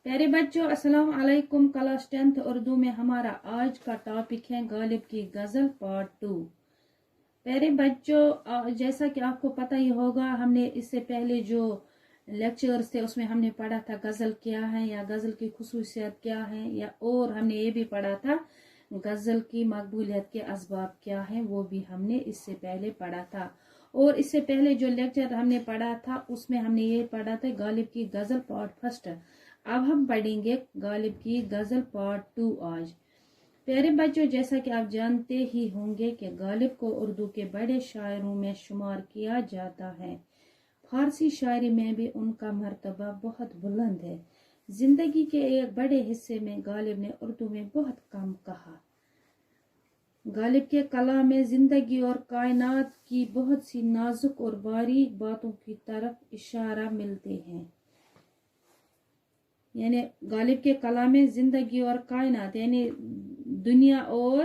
प्यारे बच्चों, अस्सलाम वालेकुम। क्लास 10th उर्दू में हमारा आज का टॉपिक है गालिब की गजल पार्ट 2। प्यारे बच्चों, जैसा कि आपको पता ही होगा, हमने इससे पहले जो लेक्चर्स थे उसमें हमने पढ़ा था गजल क्या है या गजल की खुसूसियत क्या है, या और हमने ये भी पढ़ा था गजल की मकबूलियत के असबाब क्या है, वो भी हमने इससे पहले पढ़ा था। और इससे पहले जो लेक्चर हमने पढ़ा था उसमें हमने ये पढ़ा था गालिब की गजल पार्ट 1। अब हम पढ़ेंगे गालिब की गजल पार्ट 2 आज। प्यारे बच्चों, जैसा कि आप जानते ही होंगे कि गालिब को उर्दू के बड़े शायरों में शुमार किया जाता है। फारसी शायरी में भी उनका मर्तबा बहुत बुलंद है। जिंदगी के एक बड़े हिस्से में गालिब ने उर्दू में बहुत कम कहा। गालिब के कलाम में जिंदगी और कायनात की बहुत सी नाजुक और बारीक बातों की तरफ इशारा मिलते हैं। यानी गालिब के कलाम में जिंदगी और कायनात यानी दुनिया और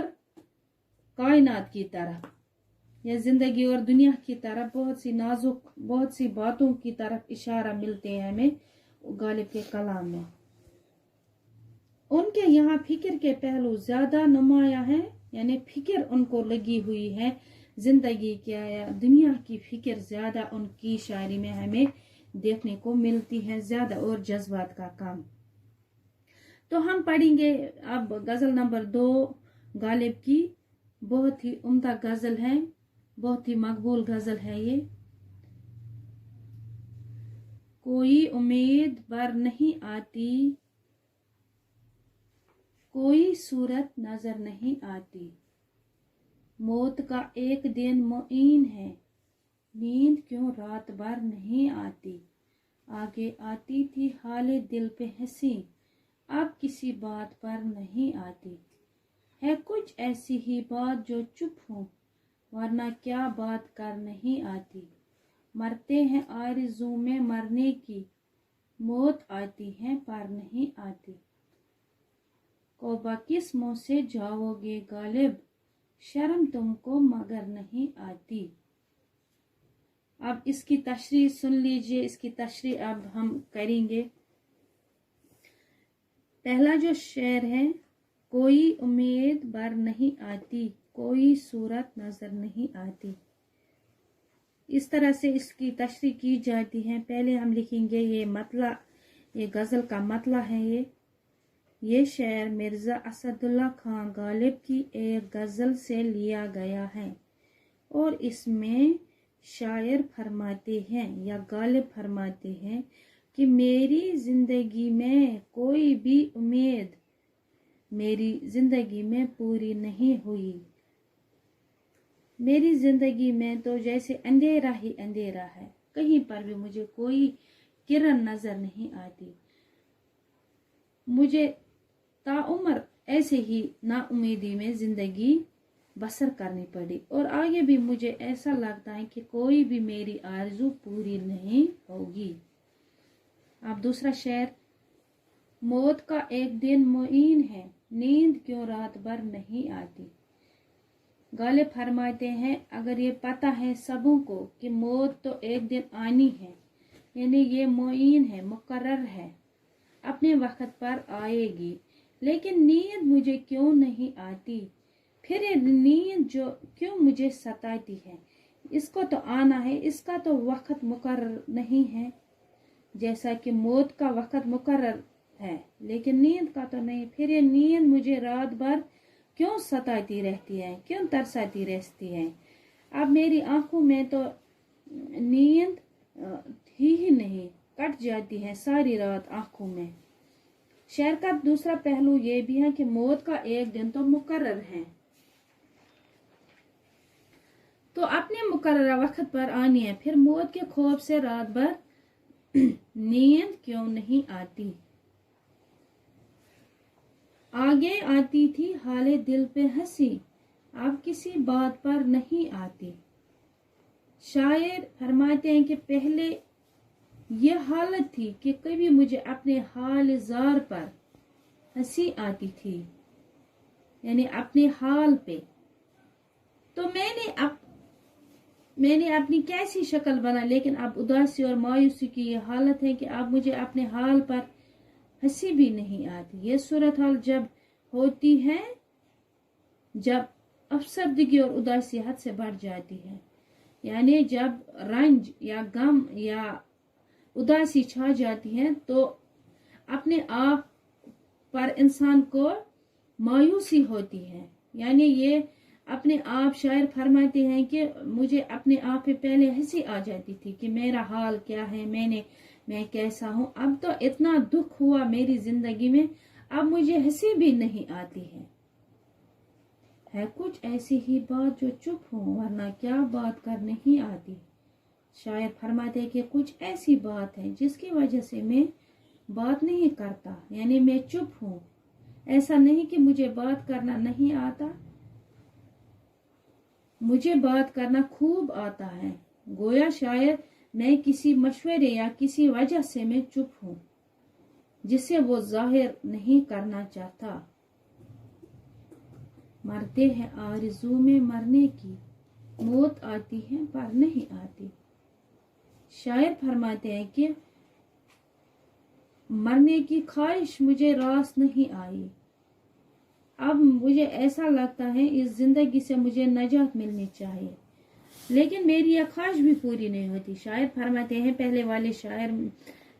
कायनात की तरफ या जिंदगी और दुनिया की तरफ बहुत सी नाजुक बहुत सी बातों की तरफ इशारा मिलते हैं हमें गालिब के कलाम में। उनके यहाँ फिक्र के पहलू ज्यादा नुमाया है, यानी फिक्र उनको लगी हुई है जिंदगी क्या या दुनिया की फिक्र ज्यादा उनकी शायरी में हमें देखने को मिलती है, ज्यादा और जज्बात का काम। तो हम पढ़ेंगे अब गजल नंबर 2 गालिब की। बहुत ही उम्दा गजल है, बहुत ही मकबूल गजल है ये। कोई उम्मीद बर नहीं आती, कोई सूरत नजर नहीं आती, मौत का एक दिन मुईन है, नींद क्यों रात भर नहीं आती। आगे आती थी हाले दिल पे हंसी, अब किसी बात पर नहीं आती। है कुछ ऐसी ही बात जो चुप हूँ, वरना क्या बात कर नहीं आती। मरते हैं आरज़ू में मरने की, मौत आती है पर नहीं आती। कोबा किस मुँह से जाओगे गालिब, शर्म तुमको मगर नहीं आती। अब इसकी तशरीह सुन लीजिए, इसकी तशरीह अब हम करेंगे। पहला जो शेर है, कोई उम्मीद बर नहीं आती, कोई सूरत नजर नहीं आती। इस तरह से इसकी तशरीह की जाती है। पहले हम लिखेंगे ये मतला, ये गजल का मतला है। ये शेर मिर्जा असदुल्ला खान गालिब की एक गजल से लिया गया है और इसमें शायर फरमाते हैं या गालिब फरमाते हैं कि मेरी जिंदगी में कोई भी उम्मीद मेरी जिंदगी में पूरी नहीं हुई। मेरी जिंदगी में तो जैसे अंधेरा ही अंधेरा है, कहीं पर भी मुझे कोई किरण नजर नहीं आती। मुझे ताउम्र ऐसे ही नाउमीदी में जिंदगी बसर करनी पड़ी और आगे भी मुझे ऐसा लगता है कि कोई भी मेरी आरज़ू पूरी नहीं होगी। अब दूसरा शेर, मौत का एक दिन मुईन है, नींद क्यों रात भर नहीं आती। गालिब फरमाते हैं अगर ये पता है सबों को कि मौत तो एक दिन आनी है, यानी ये मुईन है, मुकर्रर है, अपने वक्त पर आएगी, लेकिन नींद मुझे क्यों नहीं आती। फिर ये नींद जो क्यों मुझे सताती है, इसको तो आना है, इसका तो वक्त मुकर्रर नहीं है। जैसा कि मौत का वक्त मुकर्रर है लेकिन नींद का तो नहीं। फिर ये नींद मुझे रात भर क्यों सताती रहती है, क्यों तरसाती रहती है। अब मेरी आंखों में तो नींद थी ही नहीं, कट जाती है सारी रात आंखों में। शेर का दूसरा पहलू ये भी है कि मौत का एक दिन तो मुकर्रर है, तो अपने मुकर्रर वक्त पर आनी है। फिर मौत के खौफ से रात भर नींद क्यों नहीं आती। आगे आती थी हाले दिल पे हंसी, अब किसी बात पर नहीं आती। शायर फरमाते हैं कि पहले यह हालत थी कि कभी मुझे अपने हाल जार पर हंसी आती थी, यानी अपने हाल पे। तो मैंने अपनी कैसी शक्ल बना, लेकिन अब उदासी और मायूसी की ये हालत है कि अब मुझे अपने हाल पर हंसी भी नहीं आती। ये सूरत हाल जब होती है जब अफसरदगी और उदासी हद से बढ़ जाती है, यानी जब रंज या गम या उदासी छा जाती है तो अपने आप पर इंसान को मायूसी होती है। यानी ये अपने आप शायर फरमाते हैं कि मुझे अपने आप पे पहले हंसी आ जाती थी कि मेरा हाल क्या है, मैं कैसा हूँ। अब तो इतना दुख हुआ मेरी जिंदगी में, अब मुझे हंसी भी नहीं आती है कुछ ऐसी ही बात जो चुप हूँ वरना क्या बात कर नहीं आती। शायर फरमाते हैं कि कुछ ऐसी बात है जिसकी वजह से मैं बात नहीं करता, यानी मैं चुप हूँ। ऐसा नहीं कि मुझे बात करना नहीं आता, मुझे बात करना खूब आता है। गोया शायद मैं किसी मशवरे या किसी वजह से मैं चुप हूँ जिसे वो जाहिर नहीं करना चाहता। मरते हैं आरज़ू में मरने की, मौत आती है पर नहीं आती। शायर फरमाते हैं कि मरने की ख्वाहिश मुझे रास नहीं आई, अब मुझे ऐसा लगता है इस जिंदगी से मुझे नजात मिलनी चाहिए, लेकिन मेरी यह ख्वाहिश भी पूरी नहीं होती। शायर फरमाते हैं,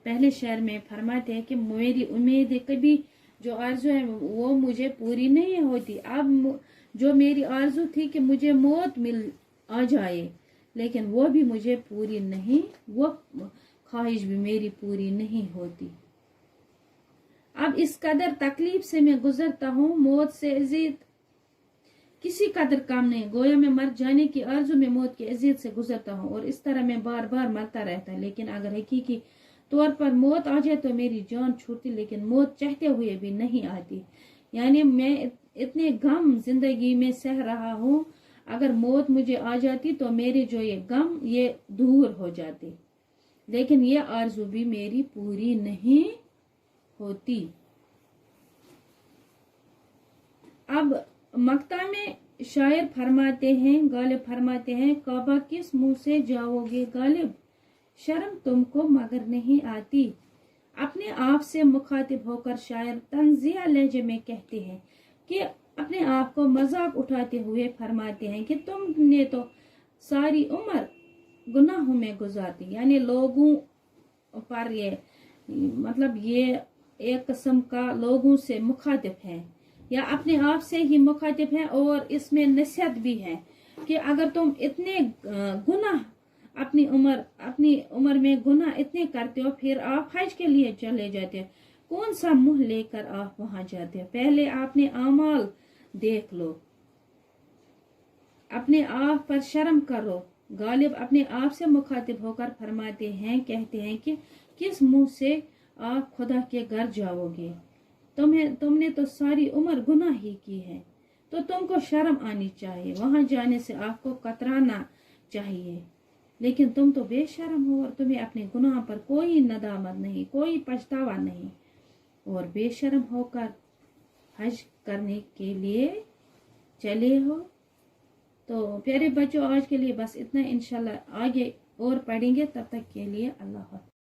पहले शायर में फरमाते हैं कि मेरी उम्मीद कभी जो आरज़ू है वो मुझे पूरी नहीं होती। अब जो मेरी आरज़ू थी कि मुझे मौत मिल आ जाए, लेकिन वो भी मुझे पूरी नहीं, वो ख्वाहिश भी मेरी पूरी नहीं होती। अब इस कदर तकलीफ से मैं गुजरता हूँ, मौत से अजीत किसी कदर काम नहीं। गोया मैं मर जाने की आरज़ू में मौत की अजीत से गुजरता हूँ और इस तरह मैं बार बार मरता रहता। लेकिन अगर हकीकी तौर पर मौत आ जाए तो मेरी जान छूटती, लेकिन मौत चाहते हुए भी नहीं आती। यानी मैं इतने गम जिंदगी में सह रहा हूँ, अगर मौत मुझे आ जाती तो मेरे जो ये गम ये दूर हो जाते, लेकिन ये आरज़ू भी मेरी पूरी नहीं होती। अब मक्ता में शायर फरमाते हैं, गालिब फरमाते हैं, काबा किस मुंह से जाओगे गालिब, शर्म तुमको मगर नहीं आती। अपने आप से मुखातिब होकर शायर तंजिया लहजे में कहते हैं कि अपने आप को मजाक उठाते हुए फरमाते हैं कि तुमने तो सारी उम्र गुनाहों में गुजारती। यानी लोगों पर ये मतलब ये एक किस्म का लोगों से मुखातिब है या अपने आप से ही मुखातिब है, और इसमें नसीहत भी है कि अगर तुम इतने गुनाह अपनी उम्र में गुनाह इतने करते हो, फिर आप हज के लिए चले जाते हो, कौन सा मुंह लेकर आप वहां जाते हो? पहले आपने आमाल देख लो, अपने आप पर शर्म करो। गालिब अपने आप से मुखातिब होकर फरमाते हैं, कहते हैं कि किस मुंह से आप खुदा के घर जाओगे, तुमने तो सारी उम्र गुनाह ही की है, तो तुमको शर्म आनी चाहिए, वहां जाने से आपको कतराना चाहिए। लेकिन तुम तो बेशर्म हो और तुम्हें अपने गुनाह पर कोई नदामत नहीं, कोई पछतावा नहीं, और बेशर्म होकर हज करने के लिए चले हो। तो प्यारे बच्चों, आज के लिए बस इतना, इंशाल्लाह आगे और पढ़ेंगे। तब तक के लिए अल्लाह हाफ़िज़।